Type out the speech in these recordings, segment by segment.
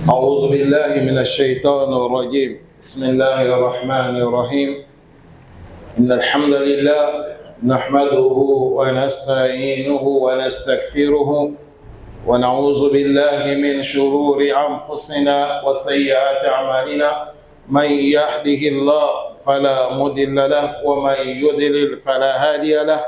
أعوذ بالله من الشيطان الرجيم. بسم الله الرحمن الرحيم. إن الحمد لله نحمده ونستعينه ونستغفره ونعوذ بالله من شرور أنفسنا وسيئات أعمالنا. من يهده الله فلا مضل له ومن يضلل فلا هادي له،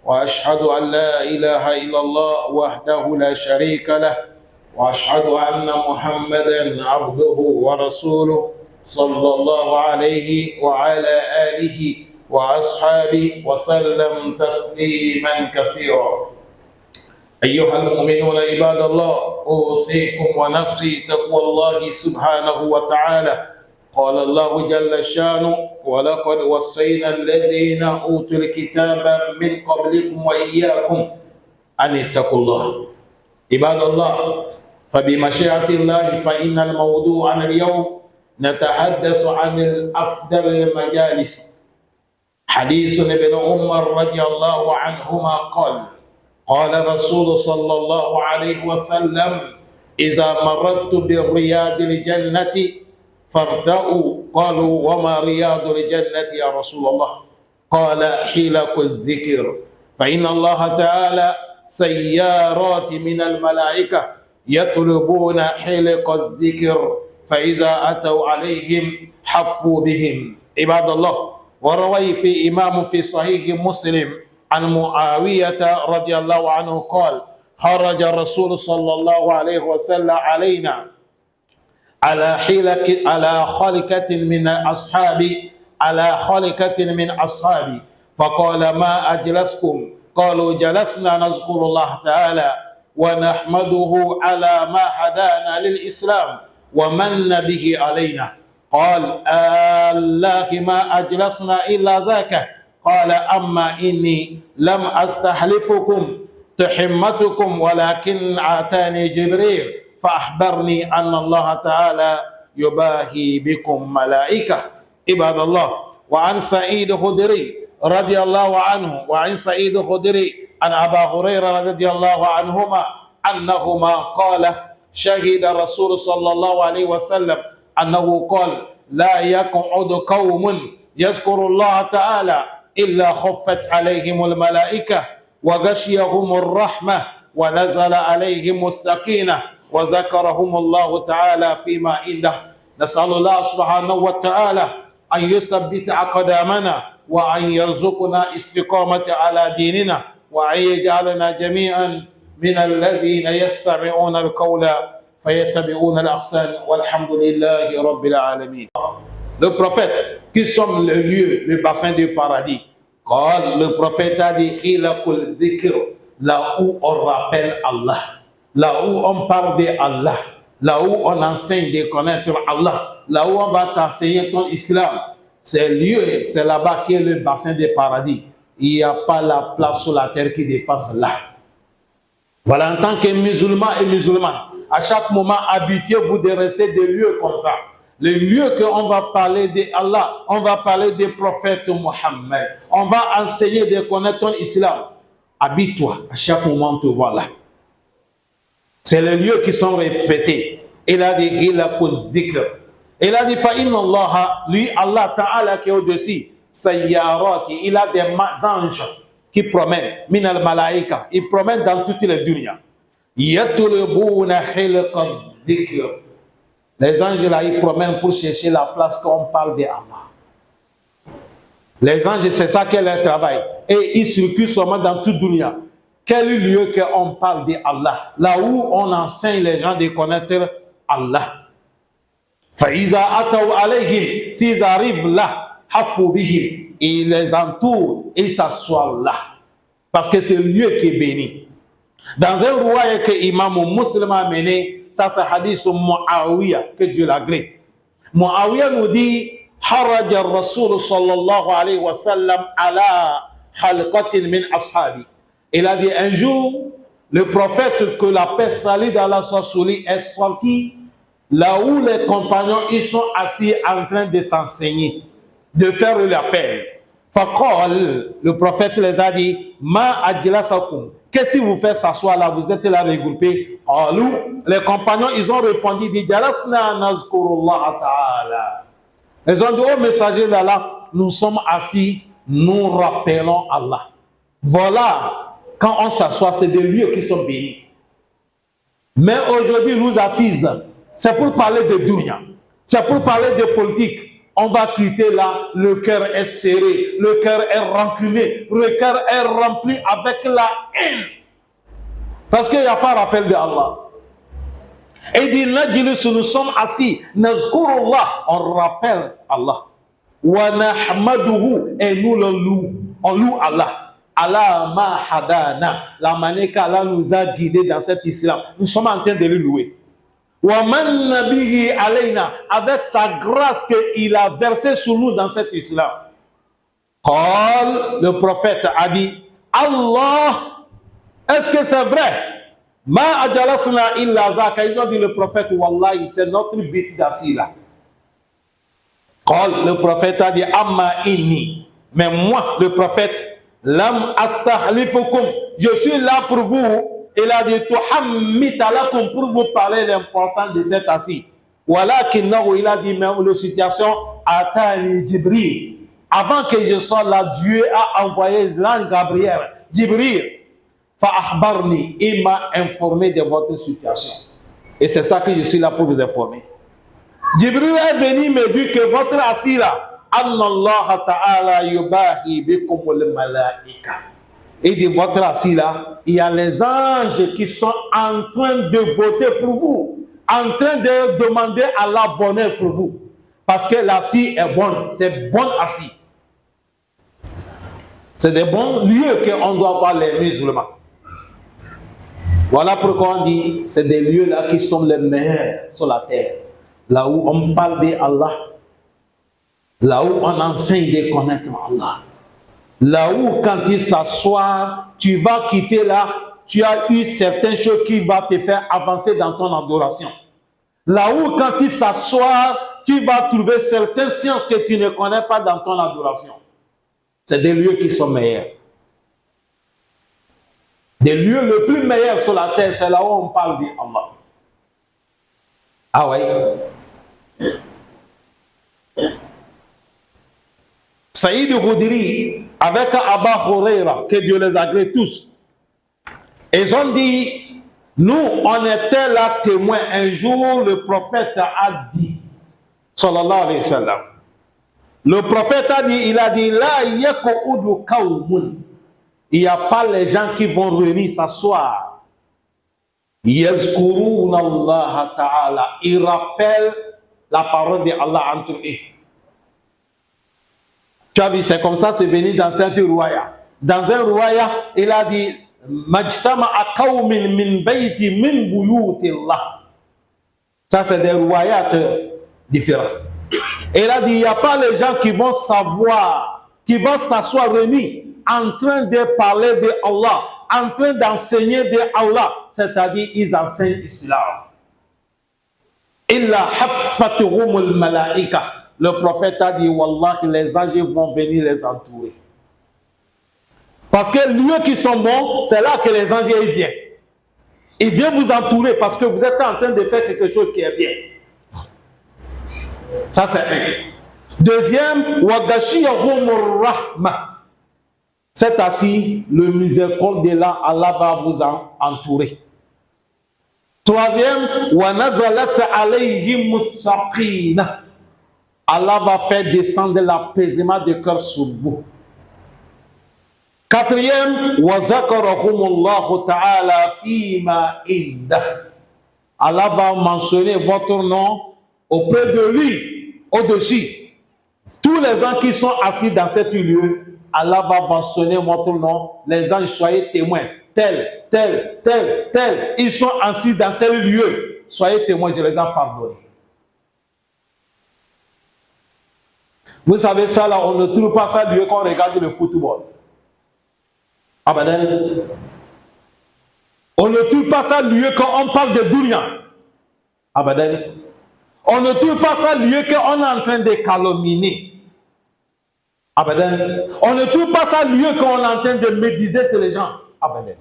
وأشهد أن لا إله إلا الله وحده لا شريك له، وأشهد أن محمدا عبده ورسوله صلى الله عليه وعلى آله وأصحابه وسلم تسليما كثيرا. أيها المؤمنون عباد الله، أوصيكم ونفسي تقوى الله سبحانه وتعالى. قال الله جل شانه: ولقد وصينا الذين أوتوا الكتاب من قبلكم وإياكم أن اتقوا الله. عباد الله، فبمشيئة الله فإن الموضوع عن اليوم نتحدث عن أفضل المجالس. حديث ابن عمر رضي الله عنهما قال: قال رسول صلى الله عليه وسلم: إذا مررت برياض الجنة فارتأوا. قالوا: وما رياض الجنة يا رسول الله؟ قال: حلق الذكر، فإن الله تعالى سيارات من الملائكة يطلبون حلق الذكر، فإذا أتوا عليهم حفوا بهم. عباد الله، وروي في إمام في صحيح مسلم عن معاوية رضي الله عنه قال: خرج الرسول صلى الله عليه وسلم علينا على خلقة من أصحابي فقال: ما أجلسكم؟ قالوا: جلسنا نذكر الله تعالى ونحمده على ما هدانا للإسلام ومن به علينا. قال: الله ما أجلسنا إلا ذاك. قال: أما إني لم أستحلفكم تحمتكم، ولكن آتاني جبريل فأخبرني أن الله تعالى يباهي بكم ملائكة. عباد الله، وعن سعيد الخدري رضي الله عنه عن أبا هريرة رضي الله عنهما أنهما قال: شهد رسول صلى الله عليه وسلم أنه قال: لا يقعد قوم يذكر الله تعالى إلا خفت عليهم الملائكة وغشيهم الرحمة ونزل عليهم السكينة وذكرهم الله تعالى فيما عنده. نسأل الله سبحانه وتعالى أن يثبت أقدامنا وأن يرزقنا استقامة على ديننا، وأن يجعلنا جميعا من الذين يستمعون القول فيتبعون الأحسن، والحمد لله رب العالمين. Le prophète, qui sommes le lieu, le bassin du paradis. Quand le prophète a dit Hilakul Dhikr, là où on rappelle Allah, là où on parle de Allah, là où on enseigne de connaître Allah, là où on va t'enseigner ton islam, c'est lieu, c'est là-bas qui est le bassin du paradis. Il n'y a pas la place sur la terre qui dépasse là. Voilà, en tant que musulman et musulmane, à chaque moment, habituez-vous de rester des lieux comme ça. Les lieux qu'on va parler de Allah, on va parler des prophètes Mohammed, on va enseigner de connaître ton islam. Habite-toi, à chaque moment, te voilà. C'est les lieux qui sont répétés. Il a dit, il a zikr. Il a dit, fa'inna Allah, lui, Allah Ta'ala qui est au-dessus, sayyarati, il a des anges qui promènent, min al-malaïka, ils promènent dans toutes les dunyas. Yatulubuna khilqa dhikr. Les anges là, ils promènent pour chercher la place quand on parle d'Allah. Les anges, c'est ça qu'est leur travail. Et ils circulent seulement dans toute dunya. Quel lieu qu'on parle d'Allah? Là où on enseigne les gens de connaître Allah. Fa'iza ataw alayhim, s'ils arrivent là, hafu bihim, ils les entourent, ils s'assoient là. Parce que c'est le lieu qui est béni. Dans un roi que Imam Muslim a mené, ça c'est hadith Muawiyah, que Dieu l'agrée. Muawiyah nous dit, Haraja Rasul sallallahu alayhi wa sallam ala khalqatin min ashabi. Il a dit un jour, le prophète, que la paix salue d'Allah soit sur lui, est sorti là où les compagnons ils sont assis en train de s'enseigner, de faire l'appel. Faqal, le prophète les a dit, ma ajlasakum, qu'est-ce qui vous fait s'asseoir là? Vous êtes là regroupés. Les compagnons, ils ont répondu, Jalasna nazkurullah ta'ala. Ils ont dit, oh messager d'Allah, nous sommes assis, nous rappelons Allah. Voilà, quand on s'assoit, c'est des lieux qui sont bénis. Mais aujourd'hui, nous assises, c'est pour parler de dunya, c'est pour parler de politique. On va quitter là, le cœur est serré, le cœur est rancunier, le cœur est rempli avec la haine. Parce qu'il n'y a pas rappel de Allah. Et il dit, nous sommes assis, nazkurullah, on rappelle Allah. Wa nahmaduhu, et nous le louons, on loue Allah. Allah ma hadana, la manière qu'Allah nous a guidés dans cet islam. Nous sommes en train de le louer. Wa man nabihi alayna, avec sa grâce qu'il a versée sur nous dans cet islam. Qal, le prophète a dit, Allah, est-ce que c'est vrai? Ma ajalasna illa zaka. Ils ont dit le prophète, wallahi, c'est notre but d'assis là. Qal, le prophète a dit, amma inni, mais moi, le prophète, lam astahlifukum, je suis là pour vous. Il a dit, tuhammita lakum, pour vous parler l'importance de cet assis. Walakinnahu, il a dit, mais la situation, atani Jibril. Avant que je sois là, Dieu a envoyé l'ange Gabriel, Jibril. Fa'akhbarni, il m'a informé de votre situation. Et c'est ça que je suis là pour vous informer. Jibril est venu me dire que votre assis là, Allah ta'ala yubahi bikumul malaika. Il dit, votre assis là, il y a les anges qui sont en train de voter pour vous, en train de demander à la bonheur pour vous. Parce que l'assis est bon, c'est bon assis. C'est des bons lieux qu'on doit voir les musulmans. Voilà pourquoi on dit, c'est des lieux là qui sont les meilleurs sur la terre. Là où on parle d'Allah, là où on enseigne de connaître Allah. Là où quand il s'assoit, tu vas quitter là, tu as eu certaines choses qui vont te faire avancer dans ton adoration. Là où quand il s'assoit, tu vas trouver certaines sciences que tu ne connais pas dans ton adoration. C'est des lieux qui sont meilleurs. Des lieux les plus meilleurs sur la terre, c'est là où on parle d'Allah. Ah ouais. Saïd Khudri, avec Abba Huraira, que Dieu les agrée tous, ils ont dit, nous, on était là témoins. Un jour, le prophète a dit, sallallahu alayhi wa sallam, le prophète a dit, il a dit, la yaku'udu qawmun. Il n'y a pas les gens qui vont venir s'asseoir. Yazkuruna Allah ta'ala. Ils rappellent la parole d'Allah entre eux. Tu as vu, c'est comme ça, c'est venu dans cette ruwaya. Dans un ruwaya, il a dit, Majtama'a qawmin min bayti min buyutillah. Ça, c'est des ruwayats différents. Et il a dit, il n'y a pas les gens qui vont savoir, qui vont s'asseoir réunis en train de parler de Allah, en train d'enseigner de Allah, c'est-à-dire ils enseignent l'islam. Illa haffatuhumul malaika. Le prophète a dit, wallah, les anges vont venir les entourer. Parce que les lieux qui sont bons, c'est là que les anges viennent. Ils viennent vous entourer parce que vous êtes en train de faire quelque chose qui est bien. Ça, c'est un. Deuxième, wadashiyahumur rahma. C'est assis, le miséricorde de Allah va vous entourer. Troisième, wa nazalat alayhimus saqina. Allah va faire descendre l'apaisement de cœur sur vous. Quatrième, wa zakarahumullahu ta'ala fima inda. Allah va mentionner votre nom auprès de lui, au-dessus. Tous les gens qui sont assis dans cet lieu, Allah va mentionner votre nom. Les anges, soyez témoins. Tel, tel, tel, tel. Ils sont assis dans tel lieu. Soyez témoins, je les ai pardonnés. Vous savez ça là, on ne trouve pas ça lieu quand on regarde le football. Abadan. On ne trouve pas ça lieu quand on parle de dunya. Abadan. On ne trouve pas ça lieu quand on est en train de calomnier. Abadan. On ne trouve pas ça lieu quand on est en train de méditer sur les gens. Abadan.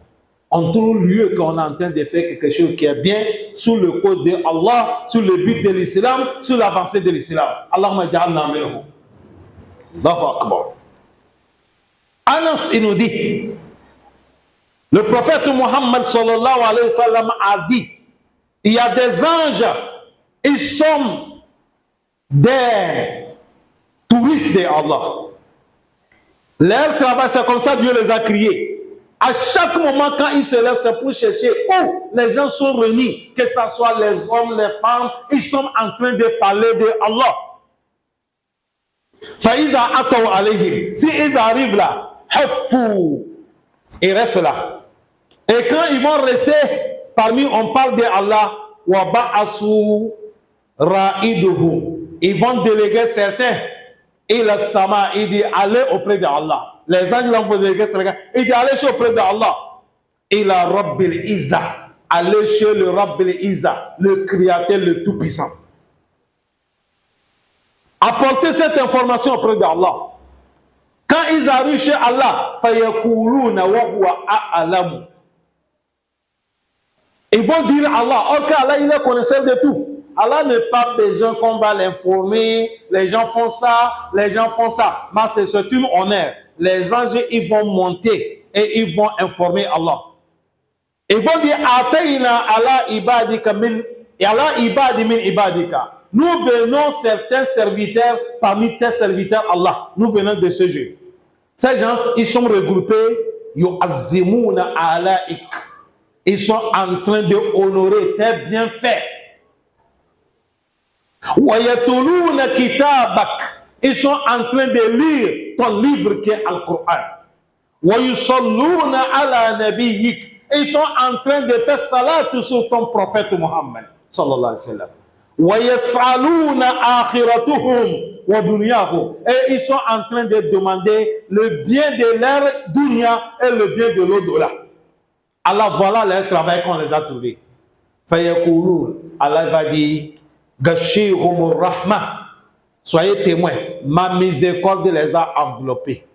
On trouve lieu qu'on est en train de faire quelque chose qui est bien sous le cause de Allah, sous le but de l'islam, sous l'avancée de l'islam. Allahumma ja'alna minhum. Allahu Akbar. Anas, il nous dit, le prophète Muhammad sallallahu alayhi wa sallam a dit, il y a des anges, ils sont des touristes d'Allah. Leur travail, c'est comme ça Dieu les a créés. À chaque moment, quand ils se lèvent, c'est pour chercher où les gens sont réunis, que ce soit les hommes, les femmes, ils sont en train de parler de Allah. Si ils arrivent là, ils restent là. Et quand ils vont rester parmi, on parle de Allah, ils vont déléguer certains. Et le sama, il dit allez auprès de Allah. Les anges vont déléguer certains. Il dit allez auprès de Allah. Et la Rabbil Izza, allez chez le Rabbil Izza, le Créateur, le Tout-Puissant. Apportez cette information auprès de Allah. Quand ils arrivent chez Allah, ils vont dire à Allah, ok, Allah il est connaisseur de tout. Allah n'a pas besoin qu'on va l'informer, les gens font ça, les gens font ça. Mais c'est une honneur. Les anges, ils vont monter et ils vont informer Allah. Ils vont dire, Atayna ala ibadika min, ala ibadi min ibadika. Nous venons certains serviteurs parmi tes serviteurs Allah. Nous venons de ce jeu. Ces gens, ils sont regroupés, yu'azzimuna alaik. Ils sont en train de honorer tes bienfaits. Wayatuluna kitabak. Ils sont en train de lire ton livre qui est Al-Qur'an. Wayusalluna ala nabiyik. Ils sont en train de faire salat sur ton prophète Muhammad sallallahu alayhi wa sallam. Wayasaluna akhiratuhum wa dunyahum. Et ils sont en train de demander le bien de leur dunya et le bien de l'au-delà. Alors voilà leur travail qu'on les a trouvés. Fayakoulou, Allah va dire, Gashihumur Rahma, soyez témoins, ma miséricorde les a enveloppés.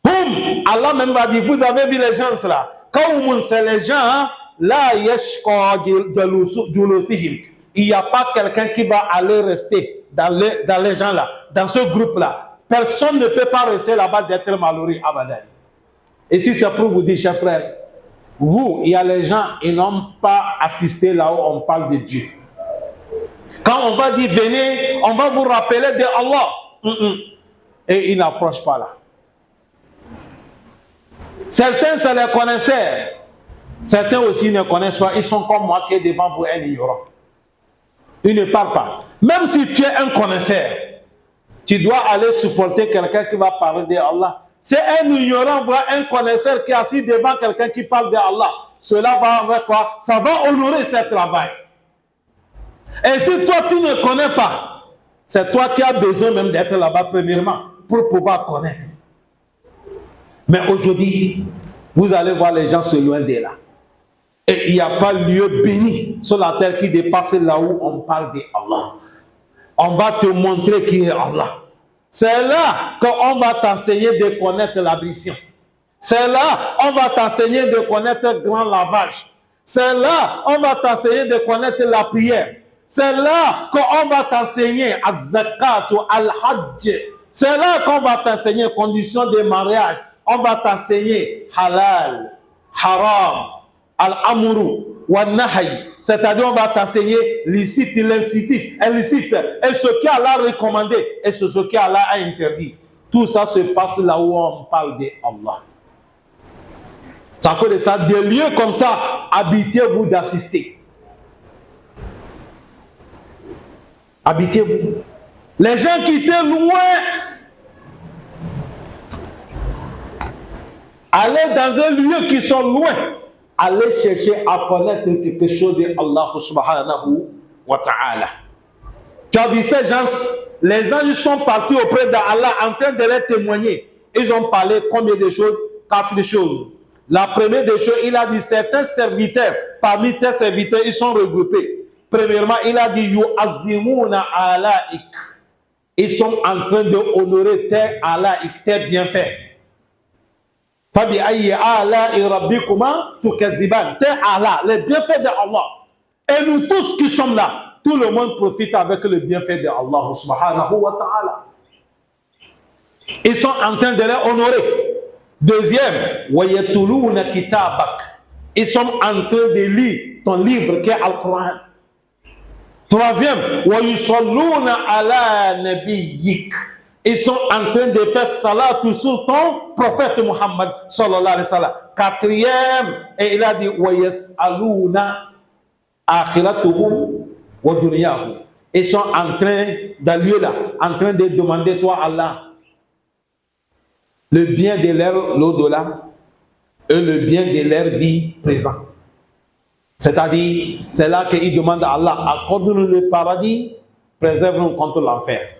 Boum, Allah même va dire, vous avez vu les gens là, quand c'est les gens, là, yashqa julusihim. Il n'y a pas quelqu'un qui va aller rester dans les gens là, dans ce groupe là. Personne ne peut pas rester là-bas d'être malheureux abadan. Et si c'est pour vous dire, chers frères, vous, il y a les gens, ils n'ont pas assisté là où on parle de Dieu. Quand on va dire venez, on va vous rappeler de Allah. Et ils n'approchent pas là. Certains, c'est les connaisseurs. Certains aussi ne connaissent pas. Ils sont comme moi qui est devant vous un ignorant. Ils ne parlent pas. Même si tu es un connaisseur, tu dois aller supporter quelqu'un qui va parler de Allah. C'est un ignorant, voire un connaisseur qui est assis devant quelqu'un qui parle de Allah. Cela va avec quoi? Ça va honorer ce travail. Et si toi tu ne connais pas, c'est toi qui as besoin même d'être là-bas premièrement pour pouvoir connaître. Mais aujourd'hui, vous allez voir les gens se loin de là. Et il n'y a pas lieu béni sur la terre qui dépasse là où on parle de Allah. On va te montrer qui est Allah. C'est là qu'on va t'enseigner de connaître l'ablution. C'est là qu'on va t'enseigner de connaître le grand lavage. C'est là qu'on va t'enseigner de connaître la prière. C'est là qu'on va t'enseigner az-zakat ou al-hajj. C'est là qu'on va t'enseigner conditions de mariage. On va t'enseigner halal, haram, al-amru, wa-nahy. C'est-à-dire on va t'enseigner licite, illicite, illicite. Et ce qu'Allah a recommandé et ce qu'Allah a interdit. Tout ça se passe là où on parle de Allah. Ça peut être ça, des lieux comme ça, habitez-vous d'assister. Habitez-vous. Les gens qui étaient loin, allez dans un lieu qui sont loin, allez chercher à connaître quelque chose de Allah subhanahu wa ta'ala. Tu as vu ces gens, les anges sont partis auprès d'Allah en train de les témoigner. Ils ont parlé combien de choses? 4 choses. La première des choses, il a dit certains serviteurs, parmi tes serviteurs, ils sont regroupés. Premièrement, il a dit yu'azzimuna alaik. Ils sont en train de honorer tes alaik, tes bienfaits. Fabi ayyi ala'i rabbikuma tukazziban. Tes Allah, les bienfaits de Allah. Et nous tous qui sommes là, tout le monde profite avec le bienfait de Allah subhanahu wa ta'ala. Ils sont en train de les honorer. Deuxième, wayatuluna kitabak. Ils sont en train de lire ton livre qui est Al-Quran. Troisième, wayusalluna ala nabiyyik. Ils sont en train de faire salat sur ton prophète Muhammad sallallahu alayhi wa sallam. Quatrième, et il a dit wayas'aluna akhiratuhum wa dunyahum. Ils sont en train d'aller là, en train de demander toi Allah le bien de leur l'au-delà et le bien de leur vie présente. C'est-à-dire, c'est là qu'ils demandent à Allah, accorde-nous le paradis, préserve-nous contre l'enfer.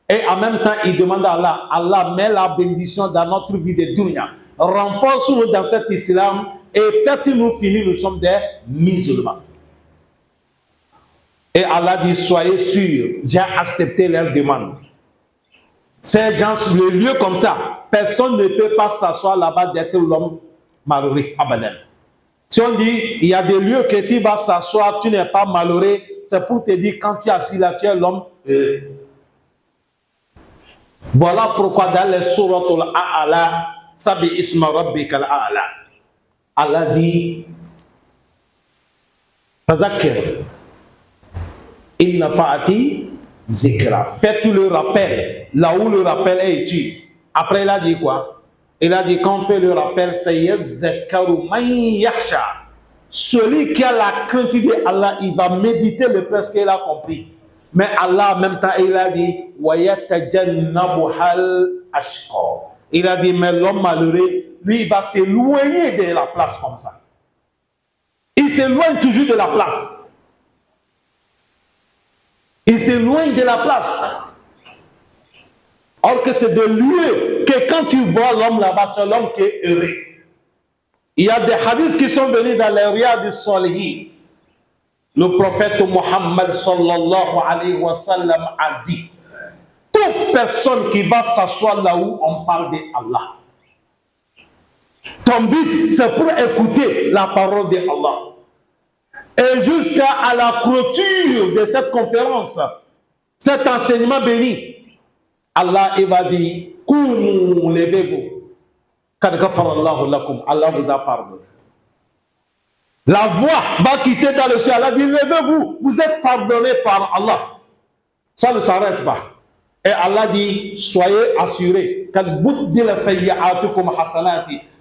Et en même temps, ils demandent à Allah, Allah met la bénédiction dans notre vie de dunya. Renforce-nous dans cet islam et faites-nous finir, nous sommes des musulmans. Et Allah dit, soyez sûrs, j'ai accepté leur demande. Ces gens, le lieu comme ça, personne ne peut pas s'asseoir là-bas d'être l'homme malheureux, abadan. Si on dit, il y a des lieux que tu vas s'asseoir, tu n'es pas malheureux, c'est pour te dire, quand tu es assis là, tu es l'homme. Voilà pourquoi dans les souratul A'la, Sabi isma rabbika al-A'la, Allah dit, Tazakir, inna fa'ati zikra. Faites le rappel, là où le rappel est étudié. Après, il a dit quoi? Il a dit, quand on fait le rappel, c'est Yazakaru man yakhsha. Celui qui a la crainte de Allah, il va méditer le presque qu'il a compris. Mais Allah, en même temps, il a dit, Wayatajannabuhal ashqa. Il a dit, mais l'homme malheureux, lui, il va s'éloigner de la place comme ça. Il s'éloigne toujours de la place. Il s'éloigne de la place. Or que c'est de lieu que quand tu vois l'homme là-bas, c'est l'homme qui est heureux. Il y a des hadiths qui sont venus dans les Riyad al-Salihin. Le prophète Muhammad sallallahu alayhi wa sallam a dit, toute personne qui va s'asseoir là où on parle d'Allah, ton but c'est pour écouter la parole d'Allah. Et jusqu'à la clôture de cette conférence, cet enseignement béni, Allah il va dire, Koumou, levez-vous. Allah vous a pardonné. La voix va quitter dans le ciel. Allah dit, levez-vous, vous êtes pardonné par Allah. Ça ne s'arrête pas. Et Allah dit, soyez assurés.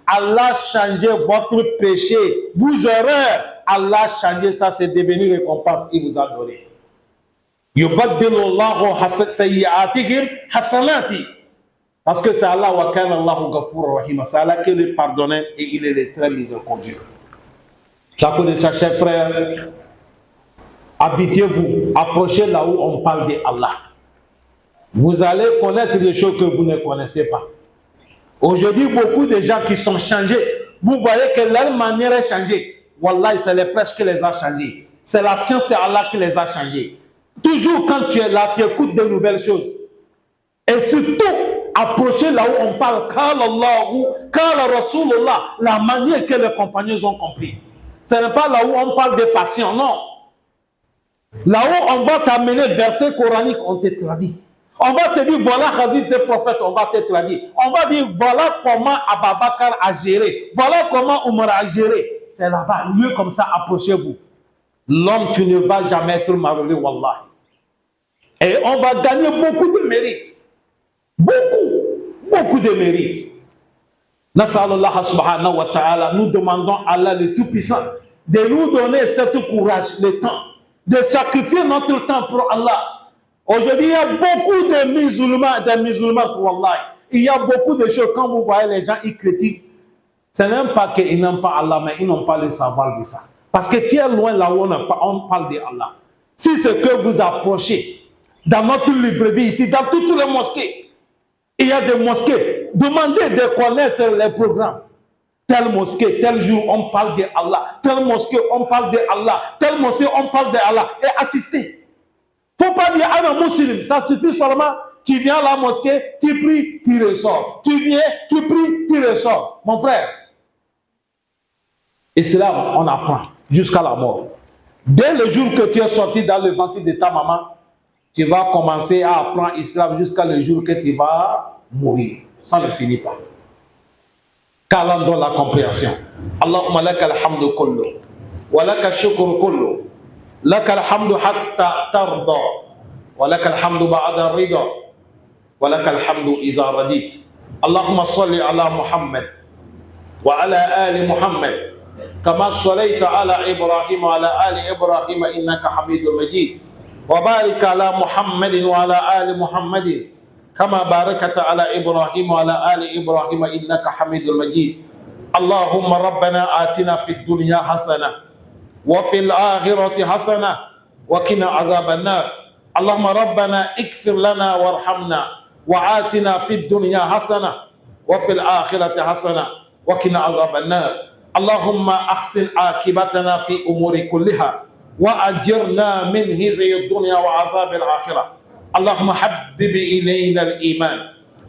Allah change votre péché, vous aurez. Allah change ça, c'est devenu récompense, il vous a donné. Parce que c'est Allah wa kana Allahu ghafur rahim. C'est Allah qui le pardonne et il est le très miséricordieux. Chacun de ses chers frères, habitez-vous, approchez là où on parle d'Allah. Vous allez connaître des choses que vous ne connaissez pas. Aujourd'hui, beaucoup de gens qui sont changés, vous voyez que leur manière est changée. Wallah, c'est les prêches qui les a changés. C'est la science d'Allah qui les a changés. Toujours quand tu es là, tu écoutes de nouvelles choses. Et surtout, approchez là où on parle, Qala Allahu, Qala Rasulullah, la manière que les compagnons ont compris. Ce n'est pas là où on parle de passion, non. Là où on va t'amener verset coranique, on te traduit. On va te dire, voilà hadith des prophètes, on va te traduire. On va dire, voilà comment Abu Bakr a géré. Voilà comment Omar a géré. C'est là-bas, mieux comme ça, approchez-vous. L'homme, tu ne vas jamais être malheureux, wallah. Et on va gagner beaucoup de mérites. Beaucoup de mérites. Nas'alullah subhanahu wa ta'ala, nous demandons à Allah le Tout-Puissant de nous donner ce courage, le temps, de sacrifier notre temps pour Allah. Aujourd'hui, il y a beaucoup de musulmans pour Allah. Il y a beaucoup de choses, quand vous voyez les gens, ils critiquent. Ce n'est pas qu'ils n'aiment pas Allah, mais ils n'ont pas le savoir de ça. Parce que tu es loin là où on parle d'Allah. Si c'est que vous approchez, dans notre librairie ici, dans toutes les mosquées, il y a des mosquées. Demandez de connaître les programmes. Telle mosquée, tel jour, on parle d'Allah. Telle mosquée, on parle d'Allah. Telle mosquée, on parle d'Allah. Et assistez. Il ne faut pas dire, ah non, musulman, ça suffit seulement tu viens à la mosquée, tu pries, tu ressors. Tu viens, tu pries, tu ressors. Mon frère, Islam, on apprend jusqu'à la mort. Dès le jour que tu es sorti dans le ventre de ta maman, tu vas commencer à apprendre l'islam jusqu'à le jour que tu vas mourir. Ça ne finit pas. Qu'Allah donne la compréhension. Allahumma laka alhamdu kullu, wa laka shukru kullu, laka alhamdu hatta tarda, wa laka alhamdu ba'da rida, wa laka alhamdu iza radit. Allahumma salli ala Muhammad wa ala ali Muhammad كما صليت على إبراهيم وعلى آل إبراهيم إنك حميد مجيد وبارك على محمد وعلى آل محمد كما باركت على إبراهيم وعلى آل إبراهيم إنك حميد مجيد اللهم ربنا آتنا في الدنيا حسنة وفي الآخرة حسنة وقنا عذاب النار اللهم ربنا اغفر لنا وارحمنا وآتنا في الدنيا حسنة وفي الآخرة حسنة وقنا عذاب النار اللهم أحسن عاقبتنا في أمور كلها وأجرنا من خزي الدنيا وعذاب الآخرة اللهم حبب إلينا الإيمان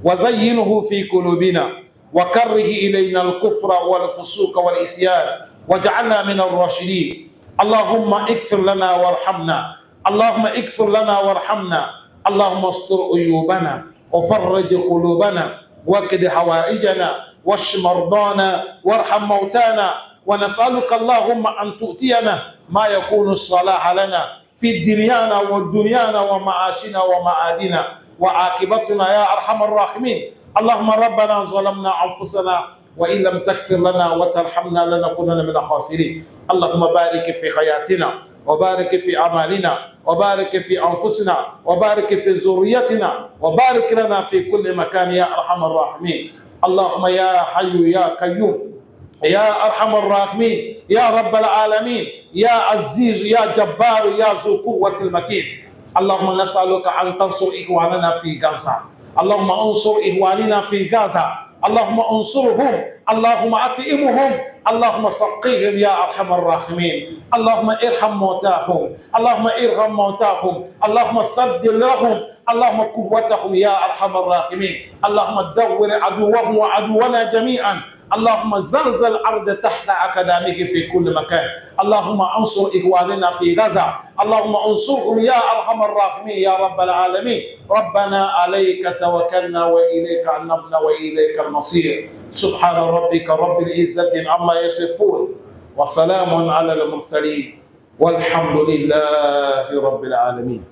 وزينه في قلوبنا وكره إلينا الكفر والفسوق والعصيان واجعلنا من الراشدين اللهم اغفر لنا وارحمنا اللهم اغفر لنا وارحمنا اللهم استر عيوبنا وفرج قلوبنا واكد حوائجنا واشف مرضانا وارحم موتانا ونسألك اللهم أن تؤتينا ما يكون الصلاح لنا في دنيانا ودنيانا ومعاشنا ومعادنا وعاقبتنا يا أرحم الراحمين اللهم ربنا ظلمنا أنفسنا وإن لم تغفر لنا وترحمنا لنكونن من الخاسرين اللهم بارك في حياتنا وبارك في أعمالنا وبارك في أنفسنا وبارك في ذريتنا وبارك لنا في كل مكان يا أرحم الراحمين اللهم يا حي يا قيوم يا أرحم الراحمين يا رب العالمين يا عزيز يا جبار يا ذو قوة المتين اللهم نسألك أن تنصر إخواننا في غزة اللهم انصر إخواننا في غزة اللهم انصرهم اللهم أطعمهم اللهم سقيهم يا أرحم الراحمين اللهم ارحم موتاهم اللهم ارحم موتاهم اللهم سد لهم اللهم قوتهم يا أرحم الراحمين اللهم دور عدوهم وعدونا جميعا اللهم زلزل الأرض تحت أقدامه في كل مكان اللهم انصر إخواننا في غزة اللهم انصرهم يا أرحم الراحمين يا رب العالمين ربنا عليك توكلنا وإليك أنبنا وإليك المصير سبحان ربك رب العزة عما يصفون وسلام على المرسلين والحمد لله رب العالمين.